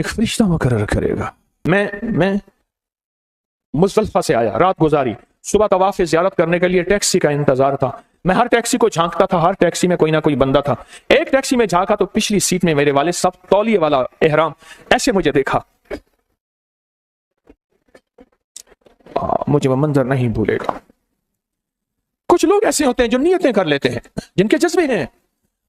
ایک فرشتہ مقرر کرے گا. میں مزدلفہ سے آیا، رات گزاری، صبح طواف زیارت کرنے کے لیے ٹیکسی کا انتظار تھا. میں ہر ٹیکسی کو جھانکتا تھا، ہر ٹیکسی میں کوئی نہ کوئی بندہ تھا. ایک ٹیکسی میں جھانکا تو پچھلی سیٹ میں میرے والد صاحب، تولیے والا احرام، ایسے مجھے دیکھا. مجھے وہ منظر نہیں بھولے گا. کچھ لوگ ایسے ہوتے ہیں جو نیتیں کر لیتے ہیں، جن کے جذبے ہیں،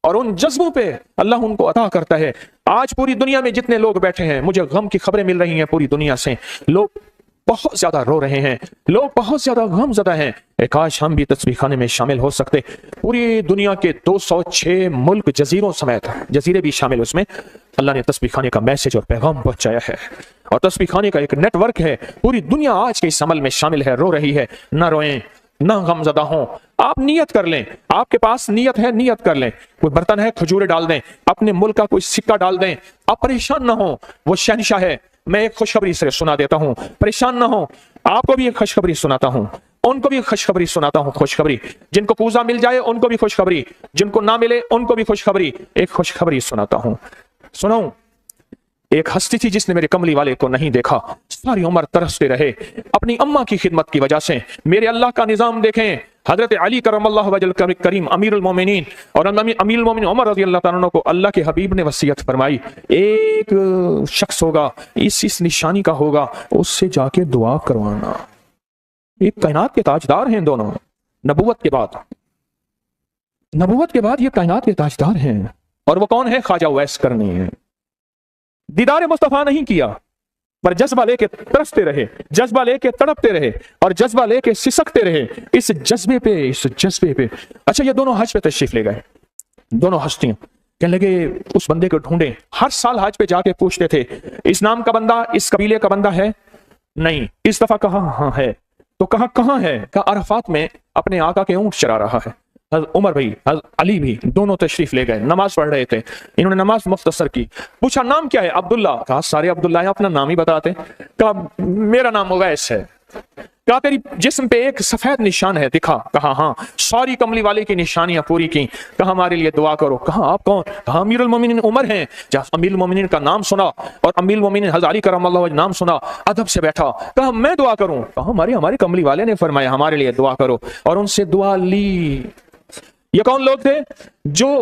اور ان جذبوں پہ اللہ ان کو عطا کرتا ہے. آج پوری دنیا میں جتنے لوگ بیٹھے ہیں، مجھے غم کی خبریں مل رہی ہیں پوری دنیا سے. لوگ بہت زیادہ رو رہے ہیں، لوگ بہت زیادہ غم زدہ ہیں. کاش ہم بھی تسبیح خانے میں شامل ہو سکتے. پوری دنیا کے 206 ملک، جزیروں سمیت، جزیرے بھی شامل اس میں، اللہ نے تسبیح خانے کا میسج اور پیغام پہنچایا ہے. اور تسبیح خانے کا ایک نیٹ ورک ہے. پوری دنیا آج کے اس عمل میں شامل ہے، رو رہی ہے. نہ روئیں، نہ غم زدہ ہوں. آپ نیت کر لیں، آپ کے پاس نیت ہے، نیت کر لیں. کوئی برتن ہے، کھجورے ڈال دیں، اپنے ملک کا کوئی سکہ ڈال دیں. آپ پریشان نہ ہوں، وہ شہنشاہ ہے. میں ایک خوشخبری سے سنا دیتا ہوں، پریشان نہ ہوں. آپ کو بھی ایک خوشخبری سناتا ہوں، ان کو بھی خوشخبری سناتا ہوں. خوشخبری، جن کو کوزہ مل جائے ان کو بھی خوشخبری، جن کو نہ ملے ان کو بھی خوشخبری. ایک خوشخبری سناتا ہوں. سناؤں؟ ایک ہستی تھی جس نے میرے کملی والے کو نہیں دیکھا، ساری عمر ترستے رہے اپنی اماں کی خدمت کی وجہ سے. میرے اللہ کا نظام دیکھیں. حضرت علی کرم اللہ وجل کریم امیر المومنین اور امیر المومنین عمر رضی اللہ تعالیٰ عنہ کو اللہ کے حبیب نے وصیت فرمائی، ایک شخص ہوگا، اس نشانی کا ہوگا، اس سے جا کے دعا کروانا. ایک کائنات کے تاجدار ہیں دونوں. نبوت کے بعد یہ کائنات کے تاجدار ہیں. اور وہ کون ہے؟ خواجہ اویس کرنی ہے. دیدار مصطفیٰ نہیں کیا، پر جذبہ لے کے ترستے رہے، جذبہ لے کے تڑپتے رہے، اور جذبہ لے کے سسکتے رہے. اس جذبے پہ اچھا، یہ دونوں حج پہ تشریف لے گئے. دونوں ہستیاں کہنے لگے اس بندے کو ڈھونڈیں. ہر سال حج پہ جا کے پوچھتے تھے، اس نام کا بندہ، اس قبیلے کا بندہ ہے؟ نہیں. اس دفعہ کہا ہاں ہے. تو کہاں ہے؟ کہا عرفات میں اپنے آقا کے اونٹ چرا رہا ہے. حضرت عمر بھی، حضرت علی بھی، دونوں تشریف لے گئے. نماز پڑھ رہے تھے. انہوں نے نماز مختصر کی. پوچھا نام کیا ہے؟ عبداللہ. کہا سارے عبداللہ ہیں، اپنا نام ہی بتاتے. کہا میرا نام اویس ہے. کہا تیری جسم پہ ایک سفید نشان ہے، دکھا. کہا ہاں. ساری کملی والے کی نشانیاں پوری کی. کہا ہمارے لیے دعا کرو. کہا آپ کون؟ کہا امیر المومنین عمر ہیں. جب امیر المومنین کا نام سنا اور امیر المومنین حضرت علی کرم اللہ وجہ نام سنا، ادب سے بیٹھا. کہا میں دعا کروں؟ کہا ہمارے کملی والے نے فرمایا ہمارے لیے دعا کرو. اور ان سے دعا لی. یہ کون لوگ تھے؟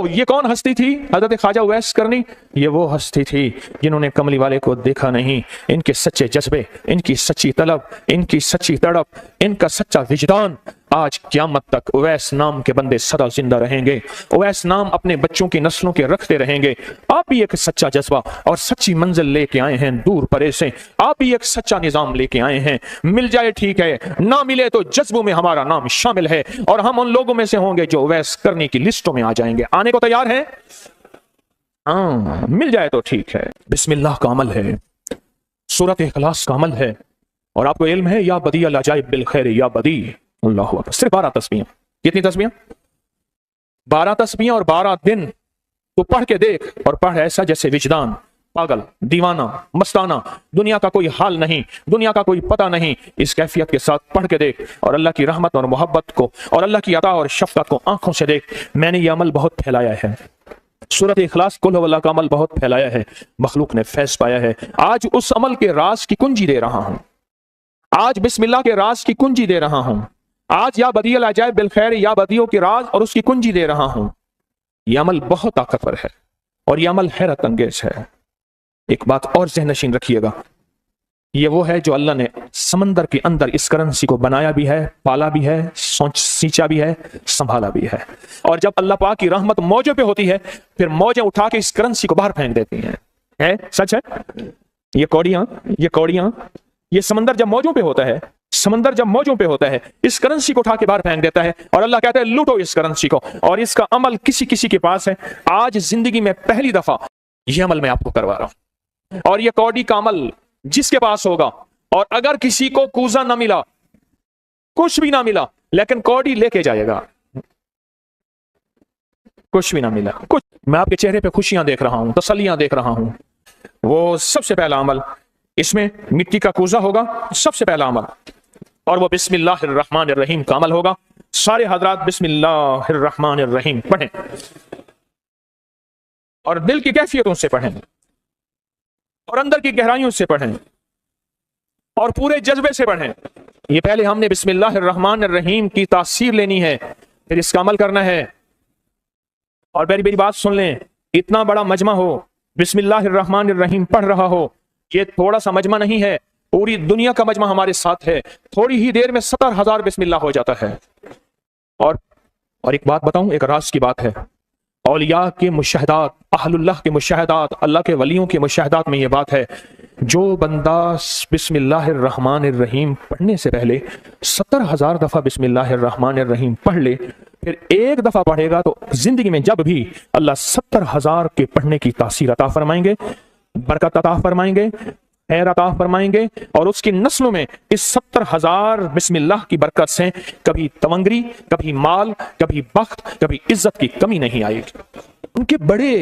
یہ کون ہستی تھی؟ حضرت خواجہ اویس کرنی. یہ وہ ہستی تھی جنہوں نے کملی والے کو دیکھا نہیں. ان کے سچے جذبے، ان کی سچی طلب، ان کی سچی تڑپ، ان کا سچا وجدان، آج قیامت تک اویس نام کے بندے سدا زندہ رہیں گے. اویس نام اپنے بچوں کی نسلوں کے رکھتے رہیں گے. آپ بھی ایک سچا جذبہ اور سچی منزل لے کے آئے ہیں دور پرے سے. آپ بھی ایک سچا نظام لے کے آئے ہیں. مل جائے ٹھیک ہے، نہ ملے تو جذبوں میں ہمارا نام شامل ہے، اور ہم ان لوگوں میں سے ہوں گے جو اویس کرنے کی لسٹوں میں آ جائیں گے. آنے کو تیار ہیں؟ ہاں، مل جائے تو ٹھیک ہے. بسم اللہ کا عمل ہے، سورۃ اخلاص کا عمل ہے. اور آپ کو علم ہے، یا بدیع العجائب بالخیر یا بدیع. اللہ اکبر. صرف 12 تسبیحاں. کتنی تسبیحاں؟ 12 تسبیحاں اور 12 دن. تو پڑھ کے دیکھ، اور پڑھ ایسا جیسے وجدان پاگل، دیوانہ، مستانہ، دنیا کا کوئی حال نہیں، دنیا کا کوئی پتہ نہیں. اس کیفیت کے ساتھ پڑھ کے دیکھ، اور اللہ کی رحمت اور محبت کو اور اللہ کی عطا اور شفقت کو آنکھوں سے دیکھ. میں نے یہ عمل بہت پھیلایا ہے. سورۃ اخلاص قل هو اللہ کا عمل بہت پھیلایا ہے، مخلوق نے فیض پایا ہے. آج اس عمل کے راز کی کنجی دے رہا ہوں. آج بسم اللہ کے راز کی کنجی دے رہا ہوں. آج یا بدیع العجائب بالخیر یا بدیعوں کے راز اور اس کی کنجی دے رہا ہوں. یہ عمل بہت طاقتور ہے، اور یہ عمل حیرت انگیز ہے. ایک بات اور ذہن نشین رکھیے گا، یہ وہ ہے جو اللہ نے سمندر کے اندر اس کرنسی کو بنایا بھی ہے، پالا بھی ہے، سینچا بھی ہے، سنبھالا بھی ہے. اور جب اللہ پاک کی رحمت موجوں پہ ہوتی ہے، پھر موجیں اٹھا کے اس کرنسی کو باہر پھینک دیتی ہیں. ہے سچ ہے. یہ کوڑیاں یہ سمندر جب موجوں پہ ہوتا ہے، اس کرنسی کو اٹھا کے باہر پھینک دیتا ہے. اور اللہ کہتا ہے لوٹو اس کرنسی کو. اور اس کا عمل کسی کے پاس ہے. آج زندگی میں پہلی دفعہ یہ عمل میں آپ کو کروا رہا ہوں. اور یہ کوڑی کا عمل جس کے پاس ہوگا، اور اگر کسی کو کوزہ نہ ملا، کچھ بھی نہ ملا، لیکن کوڑی لے کے جائے گا. کچھ بھی نہ ملا، کچھ، میں آپ کے چہرے پہ خوشیاں دیکھ رہا ہوں، تسلیاں دیکھ رہا ہوں. وہ سب سے پہلا عمل، اس میں مٹی کا کوزہ ہوگا، سب سے پہلا عمل. اور وہ بسم اللہ الرحمن الرحیم کا عمل ہوگا. سارے حضرات بسم اللہ الرحمن الرحیم پڑھیں، اور دل کی کیفیتوں سے پڑھیں. اور اندر کی گہرائیوں سے پڑھیں اور پورے جذبے سے پڑھیں. یہ پہلے ہم نے بسم اللہ الرحمن الرحیم کی تاثیر لینی ہے، پھر اس کا عمل کرنا ہے. اور میری بات سن لیں، اتنا بڑا مجمع ہو، بسم اللہ الرحمن الرحیم پڑھ رہا ہو، یہ تھوڑا سا مجمع نہیں ہے، پوری دنیا کا مجمع ہمارے ساتھ ہے. تھوڑی ہی دیر میں 70,000 بسم اللہ ہو جاتا ہے. اور ایک بات بتاؤں، ایک راز کی بات ہے، اولیاء کے مشاہدات، اہل اللہ کے مشاہدات، اللہ کے ولیوں کے مشاہدات میں یہ بات ہے، جو بندہ بسم اللہ الرحمن الرحیم پڑھنے سے پہلے 70,000 دفعہ بسم اللہ الرحمن الرحیم پڑھ لے، پھر ایک دفعہ پڑھے گا تو زندگی میں جب بھی اللہ 70,000 کے پڑھنے کی تاثیر عطا فرمائیں گے، برکت عطا فرمائیں گے، خیر عطا فرمائیں گے. اور اس کی نسلوں میں اس 70,000 بسم اللہ کی برکت سے کبھی تونگری، کبھی مال، کبھی بخت، کبھی عزت کی کمی نہیں آئے گی. ان کے بڑے،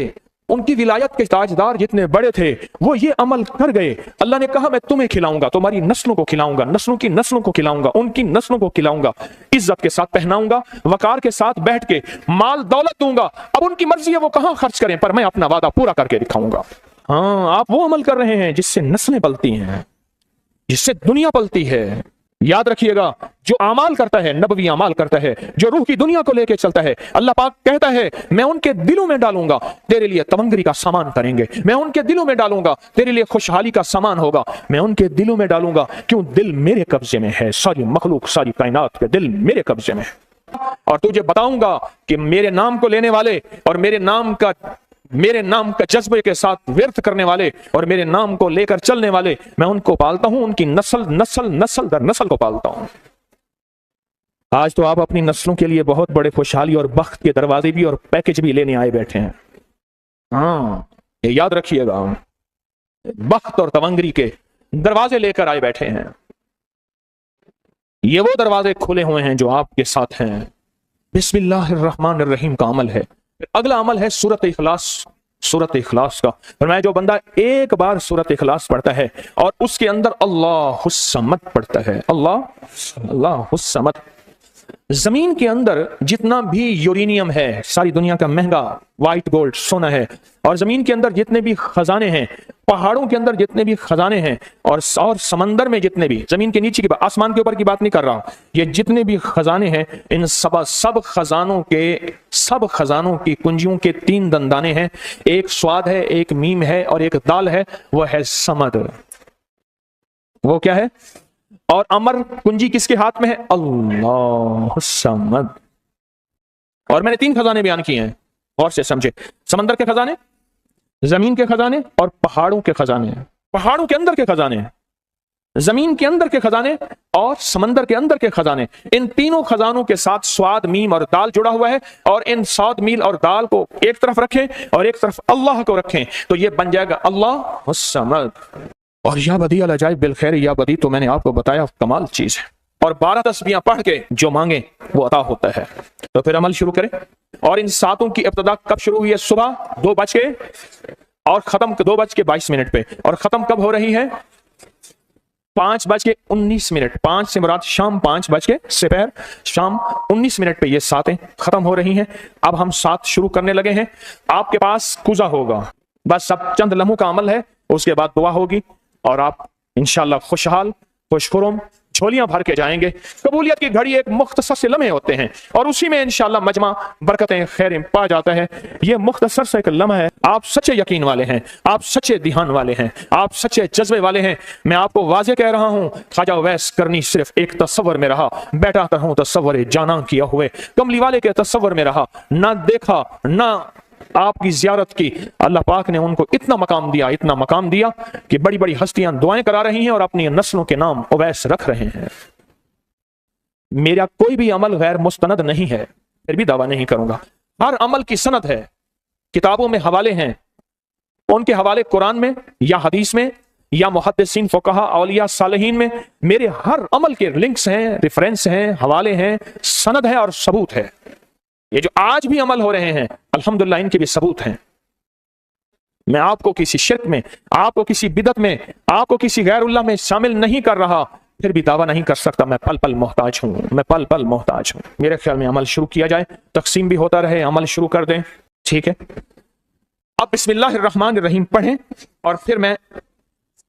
ان کی ولایت کے تاجدار جتنے بڑے تھے، وہ یہ عمل کر گئے. اللہ نے کہا میں تمہیں کھلاؤں گا، تمہاری نسلوں کو کھلاؤں گا، نسلوں کی نسلوں کو کھلاؤں گا، ان کی نسلوں کو کھلاؤں گا، عزت کے ساتھ پہناؤں گا، وقار کے ساتھ بیٹھ کے مال دولت دوں گا. اب ان کی مرضی ہے وہ کہاں خرچ کریں، پر میں اپنا وعدہ پورا کر کے دکھاؤں گا. ہاں، آپ وہ عمل کر رہے ہیں جس سے نسلیں پلتی ہیں، جس سے دنیا پلتی ہے. یاد رکھیے گا، جو اعمال کرتا ہے، نبوی اعمال کرتا ہے، جو روح کی دنیا کو لے کے چلتا ہے، اللہ پاک کہتا ہے میں ان کے دلوں میں ڈالوں گا، تیرے لیے تونگری کا سامان کریں گے. میں ان کے دلوں میں ڈالوں گا، تیرے لیے خوشحالی کا سامان ہوگا. میں ان کے دلوں میں ڈالوں گا، کیوں؟ دل میرے قبضے میں ہے. ساری مخلوق، ساری کائنات کے دل میرے قبضے میں ہے. اور تجھے بتاؤں گا کہ میرے نام کو لینے والے اور میرے نام کا جذبے کے ساتھ ورد کرنے والے اور میرے نام کو لے کر چلنے والے، میں ان کو پالتا ہوں، ان کی نسل در نسل کو پالتا ہوں. آج تو آپ اپنی نسلوں کے لیے بہت بڑے خوشحالی اور بخت کے دروازے بھی اور پیکج بھی لینے آئے بیٹھے ہیں. ہاں، یہ یاد رکھیے گا، بخت اور تونگری کے دروازے لے کر آئے بیٹھے ہیں. یہ وہ دروازے کھلے ہوئے ہیں جو آپ کے ساتھ ہیں. بسم اللہ الرحمن الرحیم کا عمل ہے. اگلا عمل ہے سورۃ اخلاص. سورۃ اخلاص کا فرمایا جو بندہ ایک بار سورۃ اخلاص پڑھتا ہے اور اس کے اندر اللہ الصمد پڑھتا ہے، اللہ الصمد. زمین کے اندر جتنا بھی یورینیم ہے، ساری دنیا کا مہنگا وائٹ گولڈ سونا ہے، اور زمین کے اندر جتنے بھی خزانے ہیں، پہاڑوں کے اندر جتنے بھی خزانے ہیں، اور سمندر میں جتنے بھی، زمین کے نیچے کی بات، آسمان کے اوپر کی بات نہیں کر رہا ہوں، یہ جتنے بھی خزانے ہیں، ان سب خزانوں کی کنجیوں کے 3 دندانے ہیں. ایک سواد ہے، ایک میم ہے، اور ایک دال ہے، وہ ہے سمد. وہ کیا ہے؟ اور امر کنجی کس کے ہاتھ میں ہے؟ اللہ الصمد. اور میں نے 3 خزانے بیان کیے ہیں، غور سے سمجھے. سمندر کے خزانے، زمین کے خزانے، اور پہاڑوں کے خزانے. پہاڑوں کے اندر کے خزانے، زمین کے اندر کے خزانے، اور سمندر کے اندر کے خزانے. ان تینوں خزانوں کے ساتھ سواد، میم اور دال جڑا ہوا ہے، اور ان سواد، میم اور دال کو ایک طرف رکھیں اور ایک طرف اللہ کو رکھیں تو یہ بن جائے گا اللہ الصمد. اور یا بدی العجائب بالخیر، یا بدی تو میں نے آپ کو بتایا کمال چیز ہے. اور 12 تسبیحاں پڑھ کے جو مانگے وہ عطا ہوتا ہے. تو پھر عمل شروع کریں. اور ان ساتوں کی ابتدا کب شروع ہوئی ہے؟ صبح 2 بج کے اور ختم 2:22 پہ. اور ختم کب ہو رہی ہے؟ 5:19. 5 سے مراد شام 5 بج کے سپہر شام 19 پہ یہ ساتیں ختم ہو رہی ہیں. اب ہم 7 شروع کرنے لگے ہیں. آپ کے پاس کوزہ ہوگا، بس اب چند لمحوں کا عمل ہے، اس کے بعد دعا ہوگی اور آپ انشاءاللہ خوشحال، خوش خرم، جھولیاں بھر کے جائیں گے. قبولیت کی گھڑی ایک مختصر سے لمحے ہوتے ہیں اور اسی میں انشاءاللہ مجمع برکتیں خیریں پا جاتا ہے. یہ مختصر سے ایک لمحہ ہے. آپ سچے یقین والے ہیں، آپ سچے دھیان والے ہیں، آپ سچے جذبے والے ہیں. میں آپ کو واضح کہہ رہا ہوں، خواجہ اویس کرنی صرف ایک تصور میں رہا. بیٹا ہوں تصور جاناں کیا ہوئے، کملی والے کے تصور میں رہا، نہ دیکھا نہ آپ کی زیارت کی. اللہ پاک نے ان کو اتنا مقام دیا کہ بڑی بڑی ہستیاں دعائیں کرا رہی ہیں اور اپنی نسلوں کے نام اویس رکھ رہے ہیں. میرا کوئی بھی عمل غیر مستند نہیں ہے، پھر بھی دعویٰ نہیں کروں گا. ہر عمل کی سند ہے، کتابوں میں حوالے ہیں، ان کے حوالے قرآن میں یا حدیث میں یا محدثین، فقہا، اولیاء، صالحین میں. میرے ہر عمل کے لنکس ہیں، ریفرنس ہیں، حوالے ہیں، سند ہے اور ثبوت ہے. یہ جو آج بھی عمل ہو رہے ہیں الحمدللہ ان کے بھی ثبوت ہیں. میں آپ کو کسی شرک میں، آپ کو کسی بدعت میں، آپ کو کسی غیر اللہ میں شامل نہیں کر رہا، پھر بھی دعویٰ نہیں کر سکتا. میں پل پل محتاج ہوں، میں پل پل محتاج ہوں. میرے خیال میں عمل شروع کیا جائے، تقسیم بھی ہوتا رہے، عمل شروع کر دیں. ٹھیک ہے، اب بسم اللہ الرحمن الرحیم پڑھیں اور پھر میں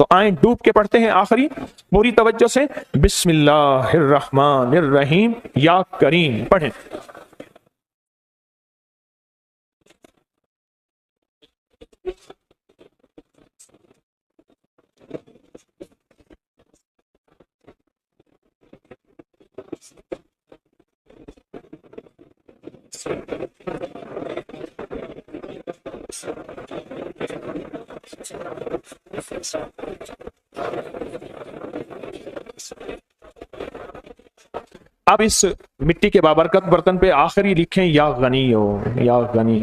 تو آئیں ڈوب کے پڑھتے ہیں آخری پوری توجہ سے، بسم اللہ الرحمن الرحیم یا کریم پڑھیں۔ اب اس مٹی کے بابرکت برتن پہ آخری لکھیں یا غنی ہو، یا غنی،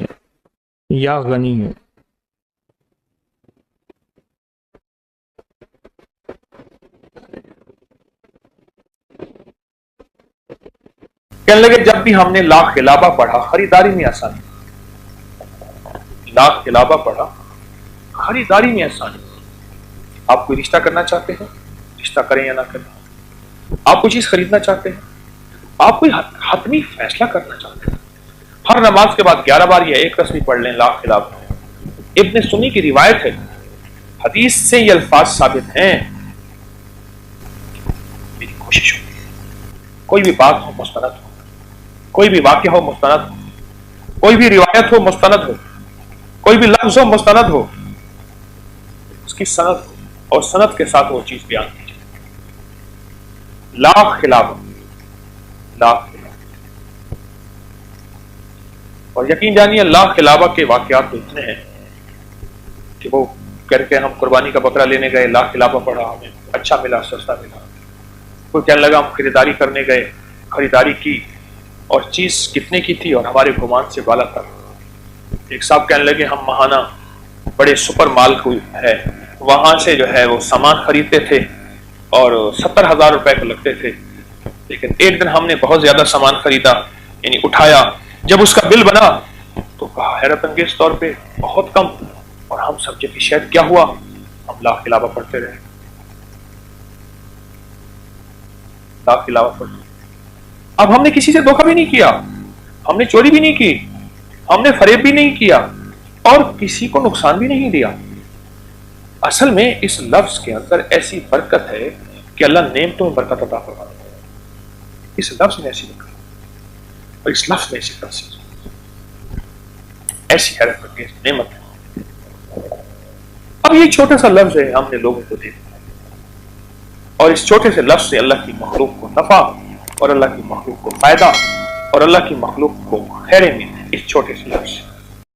یا غنی۔ کہنے لگے جب بھی ہم نے لا خلابہ پڑھا، خریداری میں آسانی، لا خلابہ پڑھا خریداری میں آسانی۔ آپ کوئی رشتہ کرنا چاہتے ہیں، رشتہ کریں یا نہ کریں، آپ کوئی چیز خریدنا چاہتے ہیں، آپ کوئی حتمی فیصلہ کرنا چاہتے ہیں، ہر نماز کے بعد 11 بار یا ایک تسبیح پڑھ لیں لا خلابہ۔ ابن سنی کی روایت ہے، حدیث سے یہ الفاظ ثابت ہیں، میری کوشش ہوتی ہے کوئی بھی بات ہو مستند ہو، کوئی بھی واقعہ ہو مستند ہو، کوئی بھی روایت ہو مستند ہو، کوئی بھی لفظ ہو مستند ہو، اس کی سند ہو اور سند کے ساتھ وہ چیز بیان کی جائے۔ لا خلابہ، لا خلابہ۔ اور یقین جانیے لا خلابہ کے واقعات تو اتنے ہیں کہ وہ کر کے ہم قربانی کا بکرا لینے گئے، لا خلابہ پڑھا، ہمیں اچھا ملا، سستا ملا۔ کوئی کہنے لگا ہم خریداری کرنے گئے، خریداری کی اور چیز کتنے کی تھی اور ہمارے گمان سے بالا تر۔ ایک صاحب کہنے لگے ہم ماہانہ بڑے سپر مال کو ہے وہاں سے جو ہے وہ سامان خریدتے تھے اور 70,000 روپے کو لگتے تھے، لیکن ایک دن ہم نے بہت زیادہ سامان خریدا، یعنی اٹھایا، جب اس کا بل بنا تو کہا حیرت انگیز طور پہ بہت کم، اور ہم سب جب شاید کیا ہوا، ہم لا خلابہ پڑھتے رہے، لا خلابہ پڑھتے۔ اب ہم نے کسی سے دھوکہ بھی نہیں کیا، ہم نے چوری بھی نہیں کی، ہم نے فریب بھی نہیں کیا اور کسی کو نقصان بھی نہیں دیا۔ اصل میں اس لفظ کے اندر ایسی برکت ہے کہ اللہ نعمتوں میں برکت عطا فرماتا ہے۔ اس لفظ میں ایسی برکت اور اس لفظ میں ایسی تاثیر، ایسی حیرت انگیز نعمت ہے۔ اب یہ چھوٹا سا لفظ ہے، ہم نے لوگوں کو دے دیا، اور اس چھوٹے سے لفظ سے اللہ کی مخلوق کو نفع اور اللہ کی مخلوق کو فائدہ اور اللہ کی مخلوق کو خیریں ملیں اس چھوٹے سے لفظ سے۔